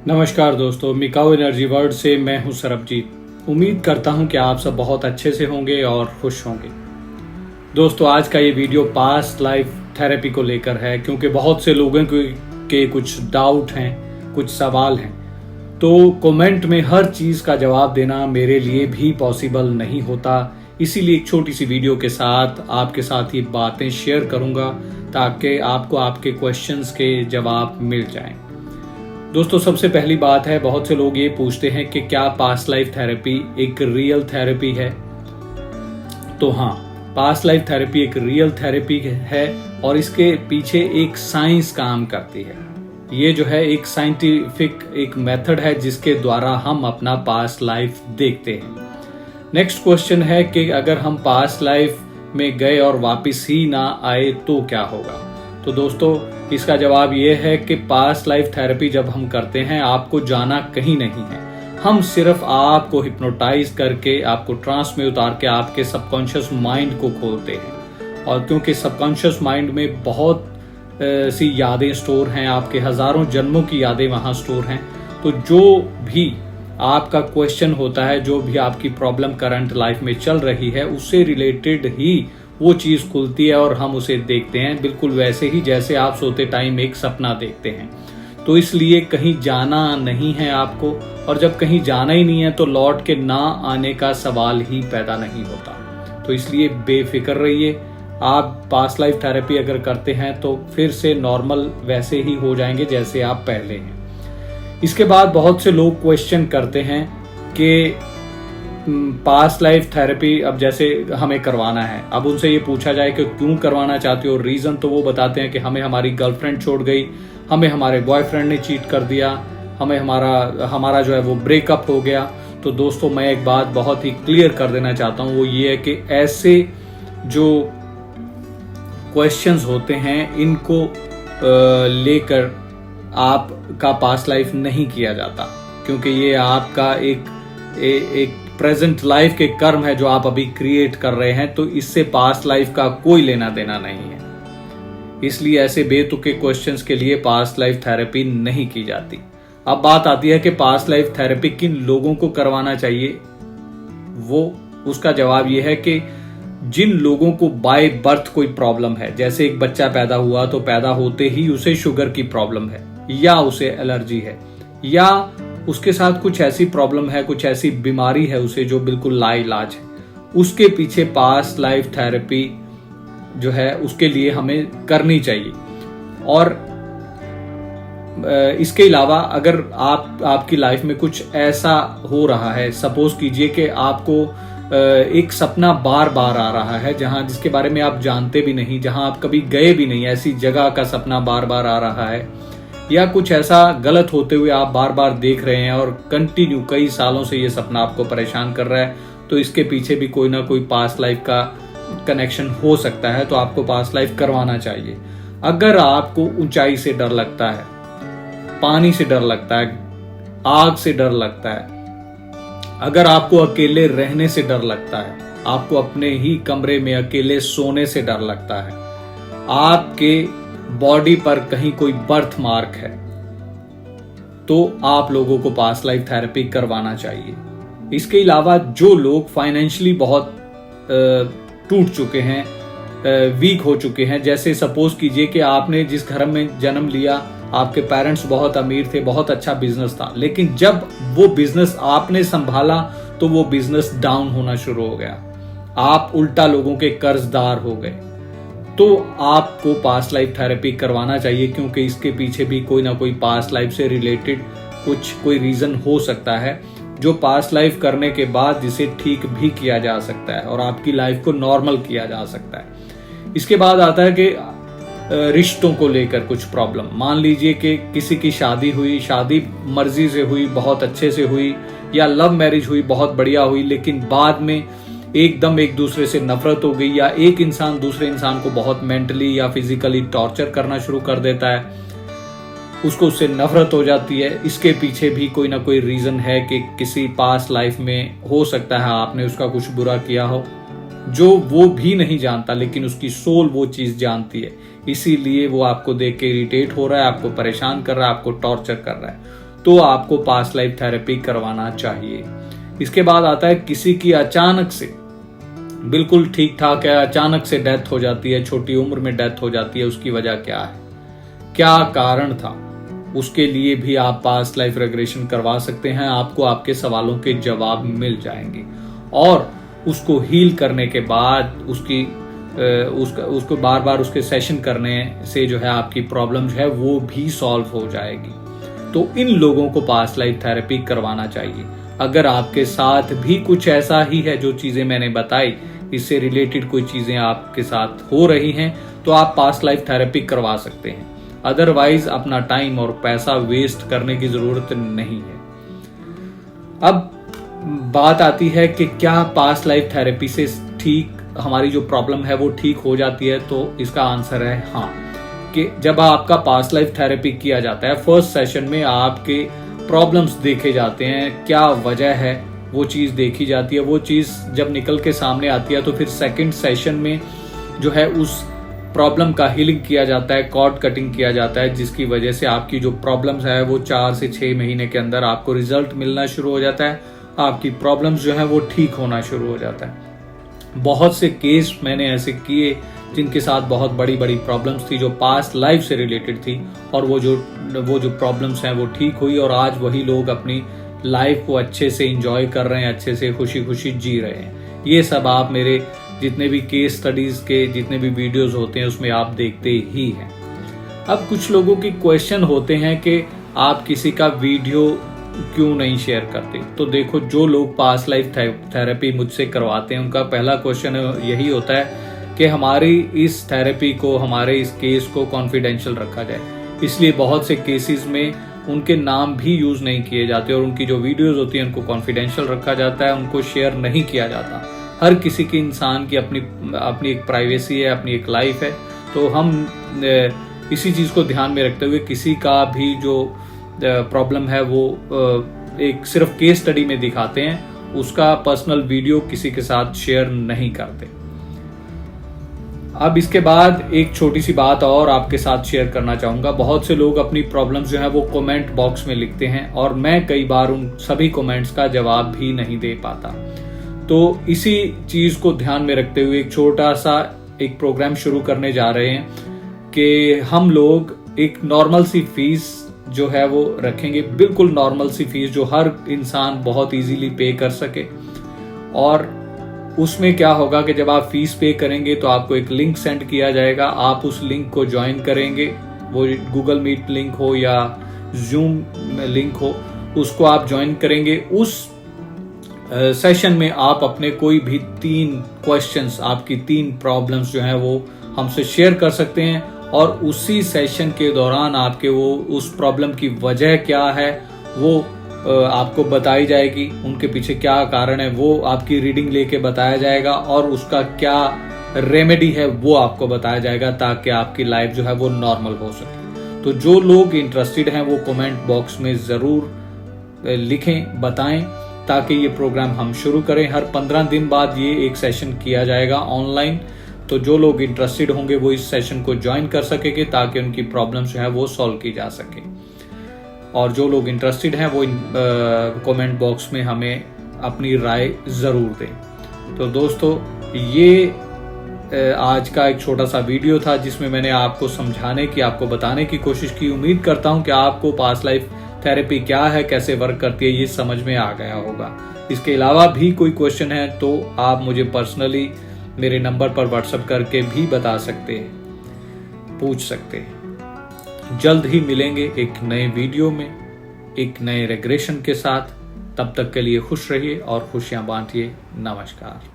नमस्कार दोस्तों, Mikao energy world से मैं हूं सरबजीत। उम्मीद करता हूं कि आप सब बहुत अच्छे से होंगे और खुश होंगे। दोस्तों, आज का ये वीडियो पास्ट लाइफ थेरेपी को लेकर है, क्योंकि बहुत से लोगों के कुछ डाउट हैं, कुछ सवाल हैं। तो कमेंट में हर चीज का जवाब देना मेरे लिए भी पॉसिबल नहीं होता, इसीलिए एक छोटी सी वीडियो के साथ आपके साथ ये बातें शेयर करूंगा ताकि आपको आपके क्वेश्चंस के जवाब मिल जाएं। दोस्तों, सबसे पहली बात है, बहुत से लोग ये पूछते हैं कि क्या पास्ट लाइफ थेरेपी एक रियल थेरेपी है। तो हाँ, पास्ट लाइफ थेरेपी एक रियल थेरेपी है और इसके पीछे एक साइंस काम करती है। ये जो है एक साइंटिफिक एक मेथड है जिसके द्वारा हम अपना पास्ट लाइफ देखते हैं। नेक्स्ट क्वेश्चन है कि अगर हम पास्ट लाइफ में गए और वापस ही ना आए तो क्या होगा। तो दोस्तों, इसका जवाब ये है कि पास्ट लाइफ थेरेपी जब हम करते हैं, आपको जाना कहीं नहीं है। हम सिर्फ आपको हिप्नोटाइज करके, आपको ट्रांस में उतार के आपके सबकॉन्शियस माइंड को खोलते हैं। और क्योंकि सबकॉन्शियस माइंड में बहुत सी यादें स्टोर हैं, आपके हजारों जन्मों की यादें वहां स्टोर हैं, तो जो भी आपका क्वेश्चन होता है, जो भी आपकी प्रॉब्लम करंट लाइफ में चल रही है, उससे रिलेटेड ही वो चीज खुलती है और हम उसे देखते हैं, बिल्कुल वैसे ही जैसे आप सोते टाइम एक सपना देखते हैं। तो इसलिए कहीं जाना नहीं है आपको, और जब कहीं जाना ही नहीं है तो लौट के ना आने का सवाल ही पैदा नहीं होता। तो इसलिए बेफिक्र रहिए। आप पास्ट लाइफ थेरेपी अगर करते हैं तो फिर से नॉर्मल वैसे ही हो जाएंगे जैसे आप पहले हैं। इसके बाद बहुत से लोग क्वेश्चन करते हैं कि पास्ट लाइफ थेरेपी अब जैसे हमें करवाना है, अब उनसे ये पूछा जाए कि क्यों करवाना चाहते हो, रीजन, तो वो बताते हैं कि हमें हमारी गर्लफ्रेंड छोड़ गई, हमें हमारे बॉयफ्रेंड ने चीट कर दिया, हमें हमारा जो है वो ब्रेकअप हो गया। तो दोस्तों, मैं एक बात बहुत ही क्लियर कर देना चाहता हूं, वो ये है कि ऐसे जो क्वेश्चंस होते हैं, इनको लेकर आपका पास्ट लाइफ नहीं किया जाता, क्योंकि ये आपका एक प्रेजेंट लाइफ के कर्म है जो आप अभी क्रिएट कर रहे हैं। तो इससे पास्ट लाइफ का कोई लेना देना नहीं है। इसलिए ऐसे बेतुके क्वेश्चंस के लिए पास्ट लाइफ थेरेपी नहीं की जाती। अब बात आती है कि पास्ट लाइफ थेरेपी किन लोगों को करवाना चाहिए। उसका जवाब यह है कि जिन लोगों को बाय बर्थ कोई प्रॉब्लम है, जैसे एक बच्चा पैदा हुआ तो पैदा होते ही उसे शुगर की प्रॉब्लम है, या उसे एलर्जी है, या उसके साथ कुछ ऐसी प्रॉब्लम है, कुछ ऐसी बीमारी है उसे जो बिल्कुल लाइलाज है, उसके पीछे पास्ट लाइफ थेरेपी जो है उसके लिए हमें करनी चाहिए। और इसके अलावा अगर आपकी लाइफ में कुछ ऐसा हो रहा है, सपोज कीजिए कि आपको एक सपना बार बार आ रहा है जिसके बारे में आप जानते भी नहीं, जहां आप कभी गए भी नहीं, ऐसी जगह का सपना बार बार आ रहा है, या कुछ ऐसा गलत होते हुए आप बार बार देख रहे हैं और कंटिन्यू कई सालों से ये सपना आपको परेशान कर रहा है, तो इसके पीछे भी कोई ना कोई पास्ट लाइफ का कनेक्शन हो सकता है। तो आपको पास्ट लाइफ करवाना चाहिए। अगर आपको ऊंचाई से डर लगता है, पानी से डर लगता है, आग से डर लगता है, अगर आपको अकेले रहने से डर लगता है, आपको अपने ही कमरे में अकेले सोने से डर लगता है, आपके बॉडी पर कहीं कोई बर्थ मार्क है, तो आप लोगों को पास्ट लाइफ थेरेपी करवाना चाहिए। इसके अलावा जो लोग फाइनेंशियली बहुत टूट चुके हैं, वीक हो चुके हैं, जैसे सपोज कीजिए कि आपने जिस घर में जन्म लिया, आपके पेरेंट्स बहुत अमीर थे, बहुत अच्छा बिजनेस था, लेकिन जब वो बिजनेस आपने संभाला तो वो बिजनेस डाउन होना शुरू हो गया, आप उल्टा लोगों के कर्जदार हो गए, तो आपको पास्ट लाइफ थेरेपी करवाना चाहिए, क्योंकि इसके पीछे भी कोई ना कोई पास्ट लाइफ से रिलेटेड कोई रीजन हो सकता है, जो पास्ट लाइफ करने के बाद जिसे ठीक भी किया जा सकता है और आपकी लाइफ को नॉर्मल किया जा सकता है। इसके बाद आता है कि रिश्तों को लेकर कुछ प्रॉब्लम। मान लीजिए कि किसी की शादी हुई, शादी मर्जी से हुई, बहुत अच्छे से हुई, या लव मैरिज हुई, बहुत बढ़िया हुई, लेकिन बाद में एकदम एक दूसरे से नफरत हो गई, या एक इंसान दूसरे इंसान को बहुत मेंटली या फिजिकली टॉर्चर करना शुरू कर देता है, उसको उससे नफरत हो जाती है। इसके पीछे भी कोई ना कोई रीजन है कि किसी पास्ट लाइफ में हो सकता है आपने उसका कुछ बुरा किया हो, जो वो भी नहीं जानता, लेकिन उसकी सोल वो चीज जानती है, इसीलिए वो आपको देख के इरिटेट हो रहा है, आपको परेशान कर रहा है, आपको टॉर्चर कर रहा है। तो आपको पास्ट लाइफ थेरेपी करवाना चाहिए। इसके बाद आता है किसी की अचानक से बिल्कुल ठीक ठाक है, अचानक से डेथ हो जाती है, छोटी उम्र में डेथ हो जाती है, उसकी वजह क्या है, क्या कारण था, उसके लिए भी आप पास्ट लाइफ रिग्रेशन करवा सकते हैं। आपको आपके सवालों के जवाब मिल जाएंगे और उसको हील करने के बाद उसको बार बार उसके सेशन करने से जो है आपकी प्रॉब्लम जो है वो भी सॉल्व हो जाएगी। तो इन लोगों को पास्ट लाइफ थेरेपी करवाना चाहिए। अगर आपके साथ भी कुछ ऐसा ही है, जो चीजें मैंने बताई, इससे रिलेटेड कोई चीजें आपके साथ हो रही हैं, तो आप पास्ट लाइफ थेरेपी करवा सकते हैं। अदरवाइज अपना टाइम और पैसा वेस्ट करने की जरूरत नहीं है। अब बात आती है कि क्या पास्ट लाइफ थेरेपी से ठीक हमारी जो प्रॉब्लम है वो ठीक हो जाती है, तो इसका आंसर है हाँ। कि जब आपका पास्ट लाइफ थेरेपी किया जाता है, फर्स्ट सेशन में आपके प्रॉब्लम्स देखे जाते हैं, क्या वजह है वो चीज देखी जाती है। वो चीज जब निकल के सामने आती है तो फिर सेकंड सेशन में जो है उस प्रॉब्लम का हीलिंग किया जाता है, कॉर्ड कटिंग किया जाता है, जिसकी वजह से आपकी जो प्रॉब्लम्स है वो 4 से 6 महीने के अंदर आपको रिजल्ट मिलना शुरू हो जाता है, आपकी प्रॉब्लम्स जो है वो ठीक होना शुरू हो जाता है। बहुत से केस मैंने ऐसे किए जिनके साथ बहुत बड़ी बड़ी प्रॉब्लम्स थी, जो पास्ट लाइफ से रिलेटेड थी, और वो जो प्रॉब्लम्स हैं वो ठीक हुई और आज वही लोग अपनी लाइफ को अच्छे से एंजॉय कर रहे हैं, अच्छे से खुशी खुशी जी रहे हैं। ये सब आप मेरे जितने भी केस स्टडीज के जितने भी वीडियोस होते हैं उसमें आप देखते ही हैं। अब कुछ लोगों की क्वेश्चन होते हैं कि आप किसी का वीडियो क्यों नहीं शेयर करते। तो देखो, जो लोग पास्ट लाइफ थेरेपी मुझसे करवाते हैं उनका पहला क्वेश्चन यही होता है कि हमारी इस थेरेपी को, हमारे इस केस को कॉन्फिडेंशियल रखा जाए। इसलिए बहुत से केसेस में उनके नाम भी यूज नहीं किए जाते और उनकी जो वीडियोस होती हैं उनको कॉन्फिडेंशियल रखा जाता है, उनको शेयर नहीं किया जाता। हर किसी की, इंसान की अपनी एक प्राइवेसी है, अपनी एक लाइफ है। तो हम इसी चीज को ध्यान में रखते हुए किसी का भी जो प्रॉब्लम है वो एक सिर्फ केस स्टडी में दिखाते हैं, उसका पर्सनल वीडियो किसी के साथ शेयर नहीं करते। अब इसके बाद एक छोटी सी बात और आपके साथ शेयर करना चाहूंगा। बहुत से लोग अपनी प्रॉब्लम्स जो है वो कमेंट बॉक्स में लिखते हैं और मैं कई बार उन सभी कमेंट्स का जवाब भी नहीं दे पाता। तो इसी चीज को ध्यान में रखते हुए एक छोटा सा एक प्रोग्राम शुरू करने जा रहे हैं कि हम लोग एक नॉर्मल सी फीस जो है वो रखेंगे, बिल्कुल नॉर्मल सी फीस जो हर इंसान बहुत इजीली पे कर सके। और उसमें क्या होगा कि जब आप फीस पे करेंगे तो आपको एक लिंक सेंड किया जाएगा, आप उस लिंक को ज्वाइन करेंगे, वो गूगल मीट लिंक हो या जूम लिंक हो, उसको आप ज्वाइन करेंगे। उस सेशन में आप अपने कोई भी 3 क्वेश्चंस, आपकी 3 प्रॉब्लम्स जो हैं वो हमसे शेयर कर सकते हैं और उसी सेशन के दौरान आपके वो उस प्रॉब्लम की वजह क्या है वो आपको बताई जाएगी, उनके पीछे क्या कारण है वो आपकी रीडिंग लेके बताया जाएगा और उसका क्या रेमेडी है वो आपको बताया जाएगा, ताकि आपकी लाइफ जो है वो नॉर्मल हो सके। तो जो लोग इंटरेस्टेड हैं वो कमेंट बॉक्स में जरूर लिखें, बताएं, ताकि ये प्रोग्राम हम शुरू करें। हर 15 दिन बाद ये एक सेशन किया जाएगा ऑनलाइन। तो जो लोग इंटरेस्टेड होंगे वो इस सेशन को ज्वाइन कर सकेंगे ताकि उनकी प्रॉब्लम जो है वो सॉल्व की जा सके। और जो लोग इंटरेस्टेड हैं वो कमेंट बॉक्स में हमें अपनी राय जरूर दें। तो दोस्तों, ये आज का एक छोटा सा वीडियो था जिसमें मैंने आपको समझाने की, आपको बताने की कोशिश की। उम्मीद करता हूं कि आपको पास्ट लाइफ थेरेपी क्या है, कैसे वर्क करती है, ये समझ में आ गया होगा। इसके अलावा भी कोई क्वेश्चन है तो आप मुझे पर्सनली मेरे नंबर पर व्हाट्सएप करके भी बता सकते हैं, पूछ सकते हैं। जल्द ही मिलेंगे एक नए वीडियो में, एक नए रिग्रेशन के साथ। तब तक के लिए खुश रहिए और खुशियां बांटिए। नमस्कार।